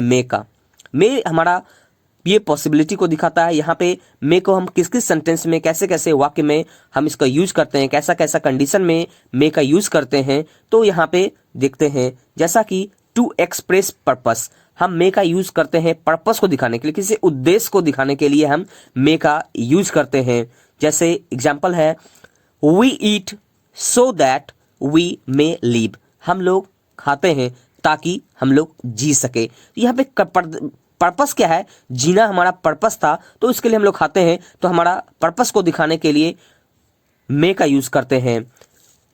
मे का। मे हमारा ये पॉसिबिलिटी को दिखाता है। यहाँ पे मे को हम किस किस सेंटेंस में, कैसे कैसे वाक्य में हम इसका यूज करते हैं, कैसा कैसा कंडीशन में मे का यूज करते हैं, तो यहाँ पे देखते हैं। जैसा कि टू एक्सप्रेस पर्पस, हम मे का यूज करते हैं पर्पस को दिखाने के लिए, किसी उद्देश्य को दिखाने के लिए हम मे का यूज करते हैं। जैसे एग्जाम्पल है, we eat so that we may live, हम लोग खाते हैं ताकि हम लोग जी सके। यहाँ पे पर्पस क्या है, जीना हमारा पर्पस था, तो इसके लिए हम लोग खाते हैं, तो हमारा पर्पस को दिखाने के लिए मे का यूज करते हैं।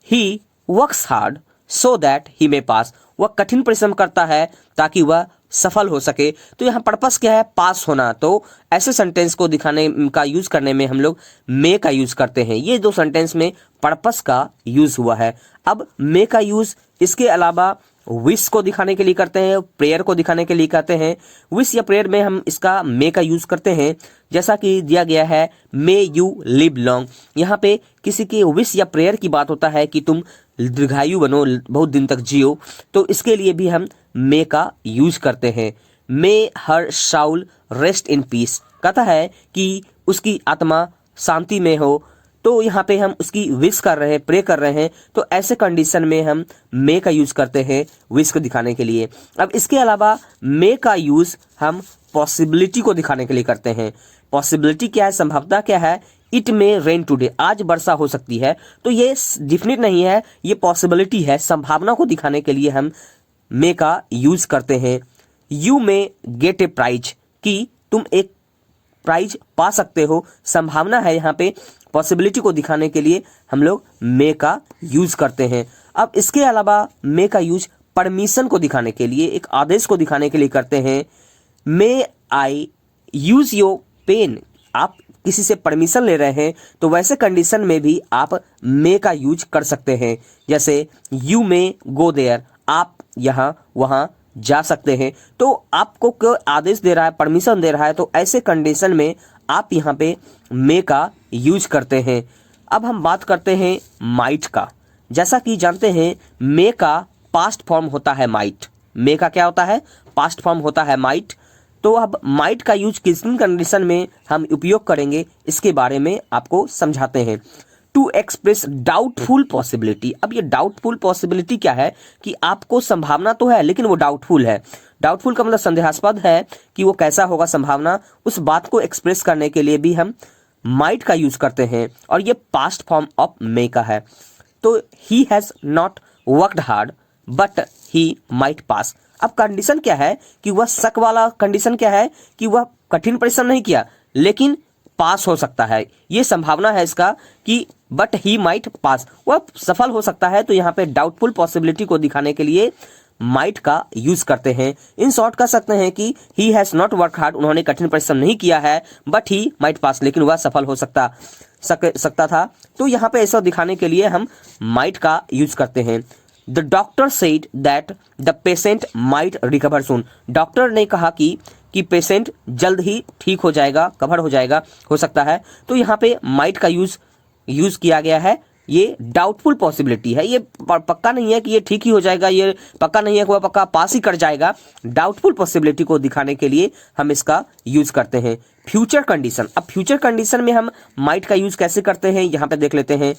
He works hard so that he may pass, वह कठिन परिश्रम करता है ताकि वह सफल हो सके। तो यहाँ पर्पस क्या है, पास होना। तो ऐसे सेंटेंस को दिखाने का यूज करने में हम लोग मे का यूज करते हैं। ये दो सेंटेंस में पर्पस का यूज हुआ है। अब मे का यूज इसके अलावा विश को दिखाने के लिए करते हैं, प्रेयर को दिखाने के लिए करते हैं। विश या प्रेयर में हम इसका मे का यूज करते हैं। जैसा कि दिया गया है, मे यू लिव लॉन्ग, यहाँ पे किसी की विश या प्रेयर की बात होता है कि तुम दीर्घायु बनो, बहुत दिन तक जियो, तो इसके लिए भी हम मे का यूज करते हैं। मे हर शाउल रेस्ट इन पीस, कहता है कि उसकी आत्मा शांति में हो, तो यहाँ पे हम उसकी विश कर रहे हैं, प्रे कर रहे हैं, तो ऐसे कंडीशन में हम मे का यूज करते हैं विश को दिखाने के लिए। अब इसके अलावा मे का यूज हम पॉसिबिलिटी को दिखाने के लिए करते हैं। पॉसिबिलिटी क्या है, संभावना क्या है, इट मे रेन टुडे, आज वर्षा हो सकती है, तो ये डिफिनिट नहीं है, ये पॉसिबिलिटी है, संभावना को दिखाने के लिए हम मे का यूज करते हैं। You may get a prize, कि तुम एक प्राइज पा सकते हो, संभावना है, यहाँ पे पॉसिबिलिटी को दिखाने के लिए हम लोग मे का यूज करते हैं। अब इसके अलावा मे का यूज परमिशन को दिखाने के लिए, एक आदेश को दिखाने के लिए करते हैं। मे आई यूज योर पेन, आप किसी से परमिशन ले रहे हैं, तो वैसे कंडीशन में भी आप मे का यूज कर सकते हैं। जैसे यू मे गो देयर, आप यहाँ वहाँ जा सकते हैं, तो आपको कोई आदेश दे रहा है, परमिशन दे रहा है, तो ऐसे कंडीशन में आप यहाँ पे मे का यूज करते हैं। अब हम बात करते हैं माइट का। जैसा कि जानते हैं, मे का पास्ट फॉर्म होता है माइट। मे का क्या होता है, पास्ट फॉर्म होता है माइट। तो अब माइट का यूज किस कंडीशन में हम उपयोग करेंगे, इसके बारे में आपको समझाते हैं। टू एक्सप्रेस डाउटफुल पॉसिबिलिटी, अब ये डाउटफुल पॉसिबिलिटी क्या है कि आपको संभावना तो है लेकिन वो डाउटफुल है। डाउटफुल का मतलब संदेहास्पद है कि वो कैसा होगा संभावना, उस बात को एक्सप्रेस करने के लिए भी हम माइट का यूज करते हैं, और ये पास्ट फॉर्म ऑफ मे का है। तो he has not worked hard but he might pass, अब कंडीशन क्या है कि वह शक वाला कंडीशन क्या है कि वह कठिन परिश्रम नहीं किया लेकिन पास हो सकता है, ये संभावना है इसका कि बट ही माइट पास, वह सफल हो सकता है। तो यहाँ पे डाउटफुल पॉसिबिलिटी को दिखाने के लिए माइट का यूज करते हैं। इन शॉर्ट कह सकते हैं कि ही हैज नॉट वर्क हार्ड, उन्होंने कठिन परिश्रम नहीं किया है, बट ही माइट पास, लेकिन वह सफल हो सकता था। तो यहाँ पे ऐसा दिखाने के लिए हम माइट का यूज करते हैं। The doctor said that the patient might recover soon, doctor ने कहा कि पेशेंट जल्द ही ठीक हो जाएगा, कवर हो जाएगा, हो सकता है। तो यहाँ पे माइट का यूज किया गया है। ये डाउटफुल पॉसिबिलिटी है, ये पक्का नहीं है कि ये ठीक ही हो जाएगा, ये पक्का नहीं है कि वह पक्का पास ही कर जाएगा। डाउटफुल पॉसिबिलिटी को दिखाने के लिए हम इसका यूज करते हैं। फ्यूचर कंडीशन, अब फ्यूचर कंडीशन में हम माइट का यूज कैसे करते हैं, यहाँ पे देख लेते हैं।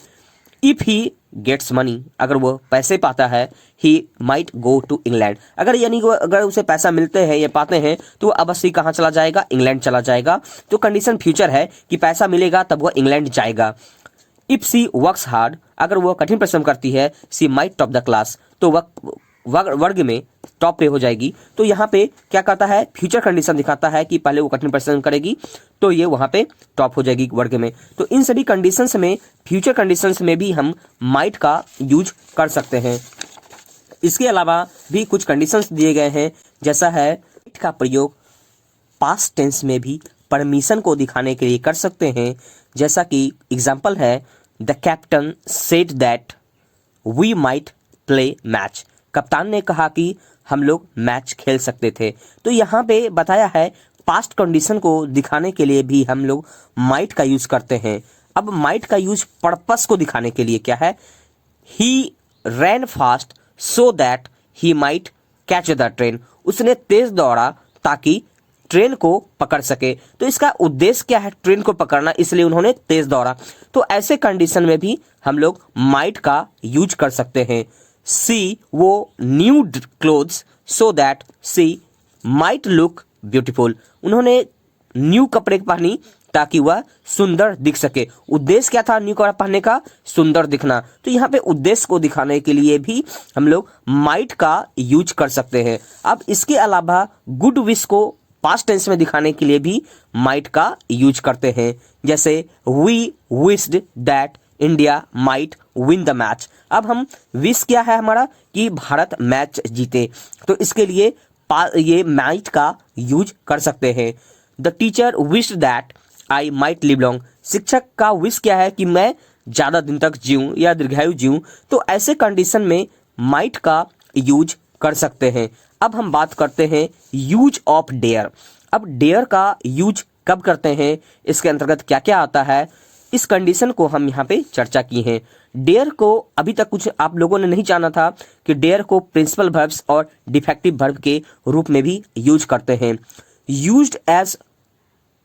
इफ ही गेट्स मनी, अगर वो पैसे पाता है, he might go to England, अगर यानी अगर उसे पैसा मिलते हैं या पाते हैं तो वो अवश्य कहाँ चला जाएगा, इंग्लैंड चला जाएगा। तो कंडीशन फ्यूचर है कि पैसा मिलेगा तब वह इंग्लैंड जाएगा। इफ सी वर्क्स हार्ड, अगर वह कठिन परिश्रम करती है, सी माइट टॉप द क्लास, तो वह वर्ग में टॉप पे हो जाएगी। तो यहाँ पे क्या करता है, फ्यूचर कंडीशन दिखाता है कि पहले वो कठिन परिश्रम करेगी तो ये वहाँ पे टॉप हो जाएगी वर्ग में। तो इन सभी कंडीशंस में, फ्यूचर कंडीशंस में भी हम माइट का यूज कर सकते हैं। इसके अलावा भी कुछ कंडीशंस दिए गए हैं, जैसा है माइट का प्रयोग पास्ट टेंस में भी परमिशन को दिखाने के लिए कर सकते हैं। जैसा कि एग्जाम्पल है, the captain said that we might play match, कप्तान ने कहा कि हम लोग मैच खेल सकते थे। तो यहाँ पे बताया है पास्ट कंडीशन को दिखाने के लिए भी हम लोग माइट का यूज करते हैं। अब माइट का यूज पर्पस को दिखाने के लिए क्या है, he ran fast so that he might catch the train, उसने तेज दौड़ा ताकि ट्रेन को पकड़ सके। तो इसका उद्देश्य क्या है, ट्रेन को पकड़ना, इसलिए उन्होंने तेज दौड़ा। तो ऐसे कंडीशन में भी हम लोग माइट का यूज कर सकते हैं। She wore new clothes so that she might look beautiful, उन्होंने न्यू कपड़े पहनी ताकि वह सुंदर दिख सके। उद्देश्य क्या था न्यू कपड़ा पहनने का, सुंदर दिखना। तो यहाँ पे उद्देश्य को दिखाने के लिए भी हम लोग माइट का यूज कर सकते हैं। अब इसके अलावा गुड विश को पास्ट टेंस में दिखाने के लिए भी माइट का यूज करते हैं, जैसे we wished that India might win the match. अब हम विश क्या है हमारा कि भारत मैच जीते, तो इसके लिए ये माइट का यूज कर सकते हैं। The teacher wished that I might live long, शिक्षक का विश क्या है कि मैं ज़्यादा दिन तक जीऊँ या दीर्घायु जीऊँ। तो ऐसे कंडीशन में माइट का यूज कर सकते हैं। अब हम बात करते हैं यूज ऑफ डेयर। अब डेयर का यूज कब करते हैं, इसके अंतर्गत क्या क्या आता है, इस कंडीशन को हम यहाँ पे चर्चा की है। डेयर को अभी तक कुछ आप लोगों ने नहीं जाना था कि डेयर को प्रिंसिपल वर्ब्स और डिफेक्टिव वर्ब के रूप में भी यूज करते हैं। Used as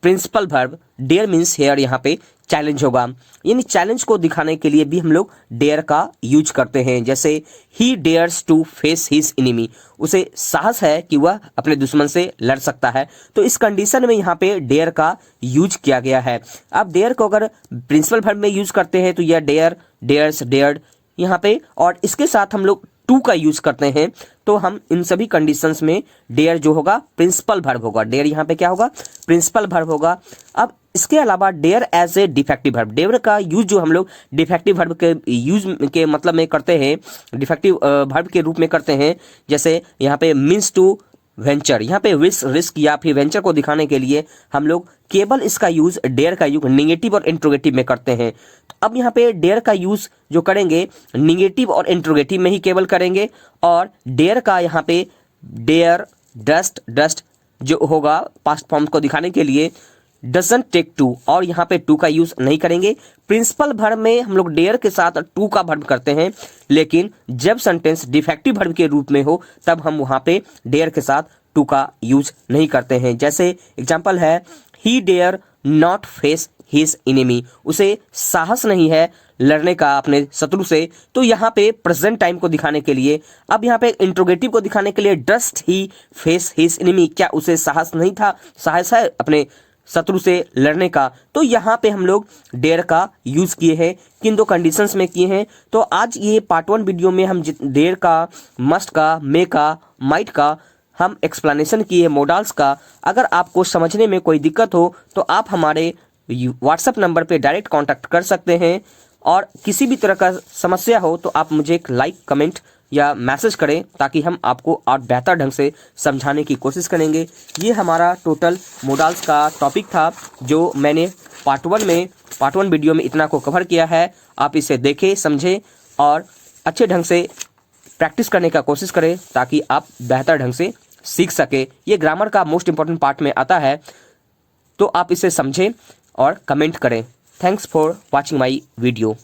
principal verb dare means here, यहाँ पे चैलेंज होगा, यानी चैलेंज को दिखाने के लिए भी हम लोग डेयर का यूज करते हैं। जैसे he dares to face his enemy, उसे साहस है कि वह अपने दुश्मन से लड़ सकता है। तो इस कंडीशन में यहाँ पे डेयर का यूज किया गया है। अब डेयर को अगर प्रिंसिपल वर्ब में यूज करते हैं तो यह डेयर, डेयर्स, डेयर्ड यहाँ पे, और इसके साथ हम लोग टू का यूज करते हैं तो हम इन सभी कंडीशंस में डेयर जो होगा प्रिंसिपल वर्ब होगा। डेयर यहाँ पे क्या होगा, प्रिंसिपल वर्ब होगा। अब इसके अलावा dare as a defective verb, dare का यूज जो हम लोग डिफेक्टिव वर्ब के यूज के मतलब में करते हैं, डिफेक्टिव वर्ब के रूप में करते हैं। जैसे यहाँ पे मीन्स टू वेंचर, यहाँ पे रिस्क या फिर वेंचर को दिखाने के लिए हम लोग केवल इसका यूज, डेयर का यूज निगेटिव और इंट्रोगेटिव में करते हैं। अब यहाँ पे डेयर का यूज जो करेंगे निगेटिव और इंट्रोगेटिव में ही केवल करेंगे, और डेयर का यहाँ पे डेयर डस्ट, डस्ट जो होगा पास्ट फॉर्म को दिखाने के लिए डजंट टेक टू, और यहाँ पे टू का यूज नहीं करेंगे। प्रिंसिपल वर्ब में हम लोग डेयर के साथ टू का वर्ब करते हैं, लेकिन जब सेंटेंस डिफेक्टिव वर्ब के रूप में हो तब हम वहाँ पे डेयर के साथ टू का यूज नहीं करते हैं। जैसे एग्जाम्पल है he dare not face his enemy, उसे साहस नहीं है लड़ने का अपने शत्रु से। तो यहाँ पे प्रेजेंट टाइम को दिखाने के लिए, अब यहाँ पे इंट्रोगेटिव को दिखाने के लिए डस्ट ही फेस हिज एनिमी, क्या उसे साहस नहीं था, साहस है अपने शत्रु से लड़ने का। तो यहाँ पे हम लोग डेयर का यूज किए हैं, किन दो कंडीशंस में किए हैं। तो आज ये पार्ट 1 वीडियो में हम डेयर का, मस्ट का, मे का, माइट का हम एक्सप्लेनेशन किए, मोडाल्स का। अगर आपको समझने में कोई दिक्कत हो तो आप हमारे व्हाट्सएप नंबर पे डायरेक्ट कांटेक्ट कर सकते हैं, और किसी भी तरह का समस्या हो तो आप मुझे एक लाइक, कमेंट या मैसेज करें ताकि हम आपको और बेहतर ढंग से समझाने की कोशिश करेंगे। ये हमारा टोटल मोडाल्स का टॉपिक था जो मैंने पार्ट 1 वीडियो में इतना को कवर किया है। आप इसे देखें, समझें और अच्छे ढंग से प्रैक्टिस करने का कोशिश करें ताकि आप बेहतर ढंग से सीख सके। ये ग्रामर का मोस्ट इंपॉर्टेंट पार्ट में आता है, तो आप इसे समझें और कमेंट करें। Thanks for watching my video.